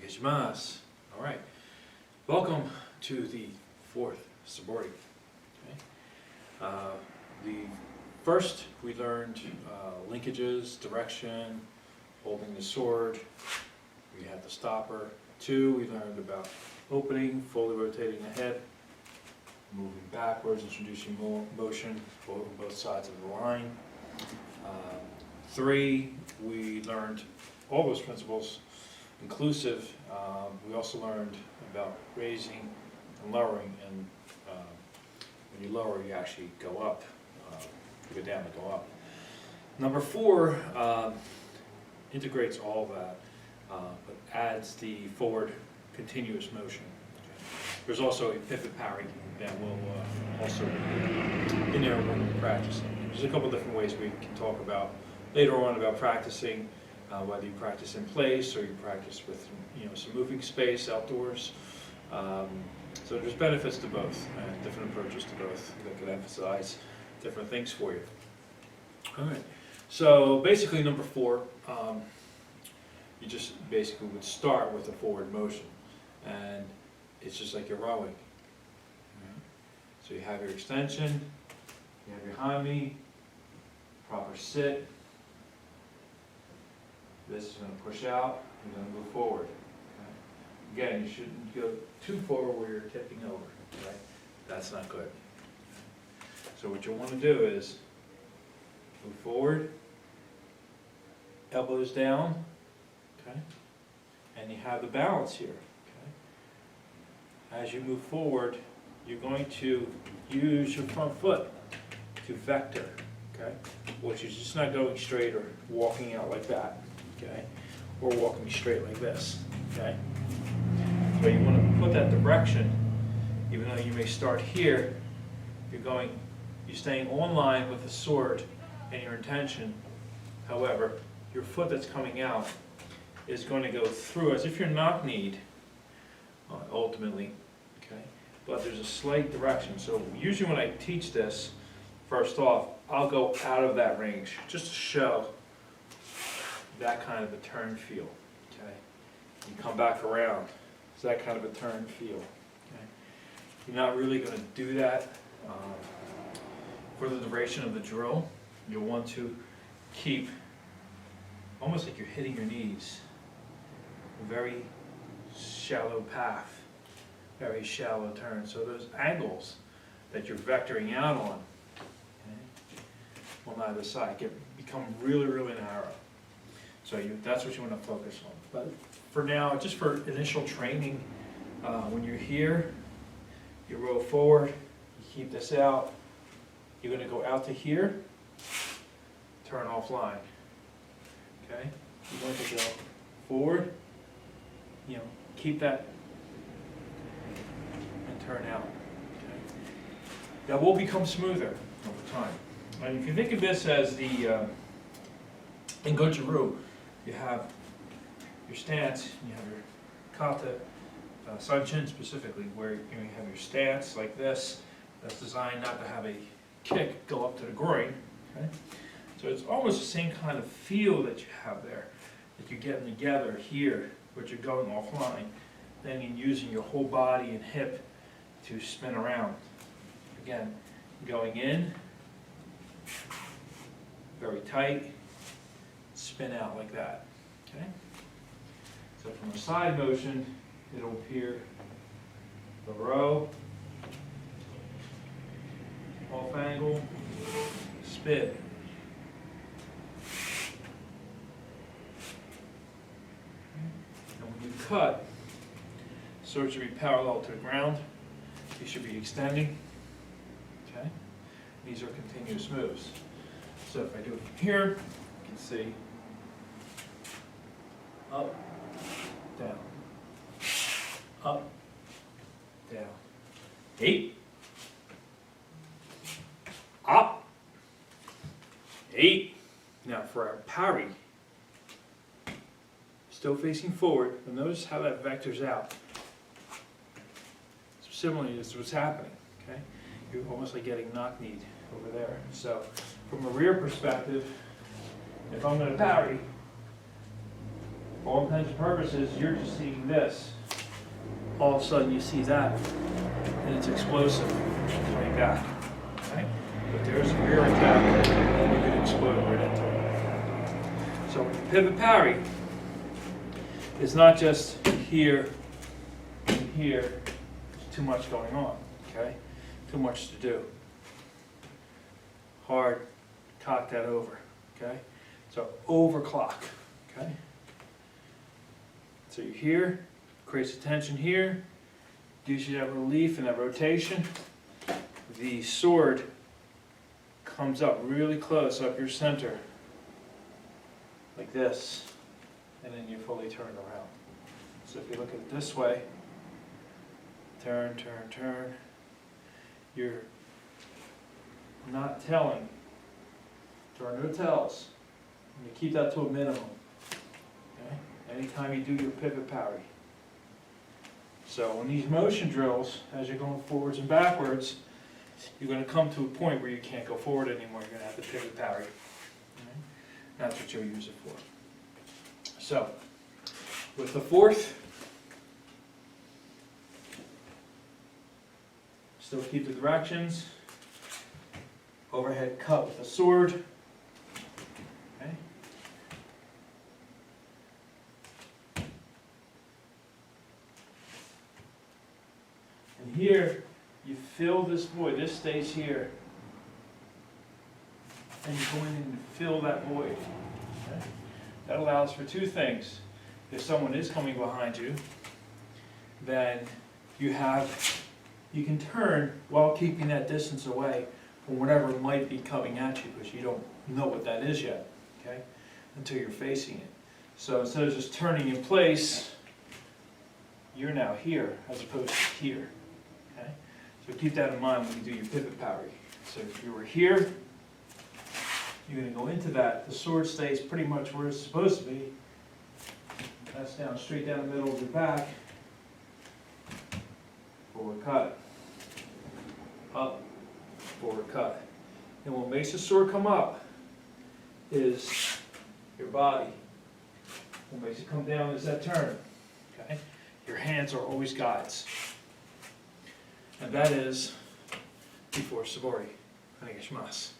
Onegaishimasu. All right. Welcome to the fourth Sabori. Okay. The first we learned linkages, direction, holding the sword. We had the stopper. 2, we learned about opening, fully rotating the head, moving backwards, introducing motion on both sides of the line. 3, we learned all those principles inclusive. We also learned about raising and lowering, and when you lower, you actually go up. You go down and go up. Number 4 integrates all of that, but adds the forward continuous motion. Okay. There's also a pivot parry that will also be in there when you're practicing. There's a couple different ways we can talk about later on about practicing, whether you practice in place or you practice with some moving space outdoors. So there's benefits to both, and different approaches to both that could emphasize different things for you. All right. So basically, number 4, you just basically would start with a forward motion, and it's just like you're rowing. Right? So you have your extension, you have your hami, proper sit. This is going to push out, you're going to move forward. Okay? Again, you shouldn't go too forward where you're tipping over. Right? That's not good. So what you want to do is move forward, elbows down, okay, and you have the balance here. Okay. As you move forward, you're going to use your front foot to vector, okay, which is just not going straight or walking out like that, okay, or walking straight like this, okay. So you want to put that direction, even though you may start here, you're staying on line with the sword and your intention. However, your foot that's coming out is going to go through as if you're knock-kneed, ultimately, okay? But there's a slight direction. So usually when I teach this, first off, I'll go out of that range, just to show that kind of a turn feel, okay? You come back around, it's that kind of a turn feel, okay? You're not really going to do that for the duration of the drill. You'll want to keep almost like you're hitting your knees. A very shallow path, very shallow turn. So those angles that you're vectoring out on, okay, on either side become really, really narrow. So that's what you want to focus on. But for now, just for initial training, when you're here, you roll forward, you keep this out. You're going to go out to here, turn offline. Okay? You're going to go forward, keep that, and turn out. Okay? That will become smoother over time. And if you think of this as the, in Goju-Ryu, you have your stance, you have your kata, Sanchin specifically, where you have your stance like this, that's designed not to have a kick go up to the groin. Okay? So it's almost the same kind of feel that you have there, that you're getting together here, but you're going offline, then you're using your whole body and hip to spin around. Again, going in, very tight, spin out like that. Okay? So from a side motion, it'll appear the row, off angle, spin. And when you cut, sword should be parallel to the ground. You should be extending. Okay? These are continuous moves. So if I do it from here, you can see up, down, up, down, 8, up, 8. Now for our parry, still facing forward, and notice how that vectors out. Similarly, this is what's happening. Okay, you're almost like getting knock-kneed over there. So from a rear perspective, if I'm going to parry, For all intents and purposes, you're just seeing this. All of a sudden you see that, and it's explosive coming back. Okay? But there's a rear attack, and you can explode right into it. So pivot parry is not just here and here. There's too much going on. Okay? Too much to do. Hard, cock that over. Okay? So overclock. Okay? So you're here, creates a tension here, gives you that relief and that rotation. The sword comes up really close up your center, like this, and then you fully turn around. So if you look at it this way, turn, turn, turn, you're not telling. There are no tells. You keep that to a minimum. Okay? Anytime you do your pivot parry. So in these motion drills, as you're going forwards and backwards, you're going to come to a point where you can't go forward anymore. You're going to have to pivot parry. Okay? That's what you'll use it for. So, with the fourth, still keep the directions. Overhead cut with the sword. Okay. And here, you fill this void. This stays here. And you go in and fill that void. Okay. That allows for two things. If someone is coming behind you, then you can turn while keeping that distance away from whatever might be coming at you, because you don't know what that is yet, okay, until you're facing it. So instead of just turning in place, you're now here as opposed to here, okay? So keep that in mind when you do your pivot parry. So if you were here, you're going to go into that. The sword stays pretty much where it's supposed to be. That's down straight down the middle of your back. Forward cut. Up. Forward cut. And what makes the sword come up is your body. What makes it come down is that turn. Okay? Your hands are always guides. And that is before Sabori. Onegaishimasu.